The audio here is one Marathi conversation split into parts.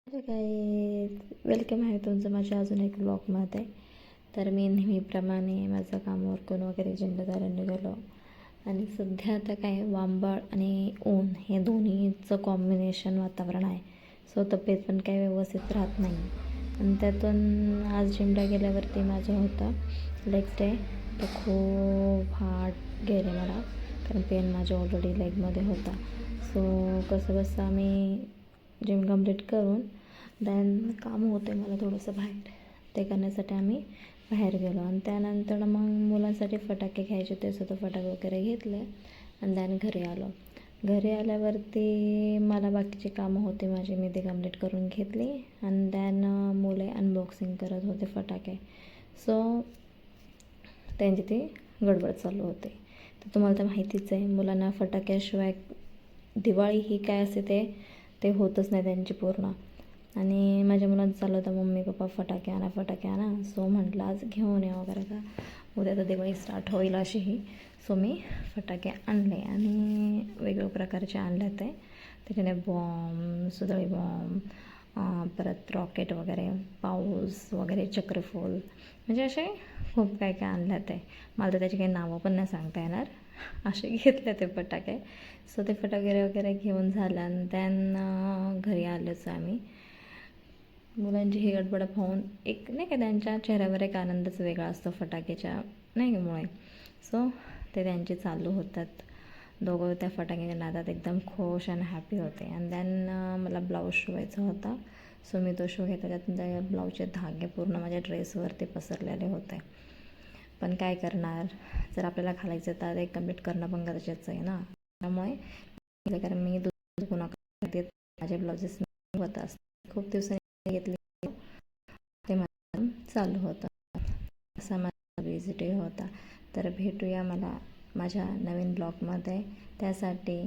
तर काय वेलकम आहे तुमचं माझ्या अजून एक ब्लॉगमध्ये. तर मी नेहमीप्रमाणे माझं काम उरकून वगैरे जिम्मेदारीने निघालो आणि सध्या आता काय वांबळ आणि ऊन हे दोन्हीचं कॉम्बिनेशन वातावरण आहे. सो तब्येत पण काय व्यवस्थित राहत नाही आणि त्यातून आज जिमला गेल्यावरती माझं होतं लेग्स डे. तर खूप हार्ड गेले मला, कारण पेन माझ्या ऑलरेडी लेगमध्ये होता. सो कसं बसं आम्ही जिम कंप्लीट करून देन काम होते मला थोडंसं बाहेर, ते करण्यासाठी आम्ही बाहेर गेलो आणि त्यानंतर मग मुलांसाठी फटाके घ्यायचे ते सुद्धा फटाके वगैरे घेतले आणि देन घरी आलो. घरी आल्यावरती मला बाकीची कामं होती माझी, मी ती कंप्लीट करून घेतली आणि देन मुले अनबॉक्सिंग करत होते फटाके. सो त्यांची ती गडबड चालू होते. तर तुम्हाला तर माहितीच आहे, मुलांना फटाक्याशिवाय दिवाळी ही काय असते ते होतच नाही त्यांची पूर्ण. आणि माझ्या मुलांचं चालू होतं मम्मी पप्पा फटाके आणा फटाके आणा. सो म्हटलं आज घेऊन या वगैरे का उद्या तर दिवाळी स्टार्ट होईल अशीही. सो मी फटाके आणले आणि वेगवेगळ्या प्रकारचे आणले ते. त्याच्याने बॉम्ब, सुदळी बॉम्ब, परत रॉकेट वगैरे, पाऊस वगैरे, चक्रफूल, म्हणजे असे खूप काय काय आणलं ते. मला तर त्याची काही नावं पण नाही सांगता येणार, असे घेतले ते फटाके. सो ते फटाके वगैरे घेऊन झालं आणि त्यानं घरी आलोच आम्ही. मुलांची ही गडबड पाहून एक नाही का त्यांच्या चेहऱ्यावर एक आनंदच वेगळा असतो फटाक्याच्या नाही मुळे. सो ते त्यांचे चालू होतात. दोघं त्या फटाक्याच्या नादात एकदम खुश आणि हॅपी होते. आणि देन मला ब्लाऊज शिवायचा होता. सो मी तो शिव घेतला. त्यातून त्या ब्लाऊजचे धागे पूर्ण माझ्या ड्रेसवरती पसरलेले होते. पण काय करणार, जर आपल्याला घालायचं तर ते कम्प्लीट करणं पण गरजेचं आहे ना. त्यामुळे कारण मी कुणाकडे देत माझे ब्लाउजेस होत असतात. खूप दिवसांनी घेतले ते माझं चालू होतं. असा माझा बिझी डे होता. तर भेटूया मला माझ्या नवीन ब्लॉगमध्ये. त्यासाठी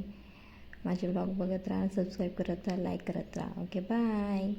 माझे ब्लॉग बघत राहा, सबस्क्राईब करत राहा, लाईक करत राहा. Okay, bye.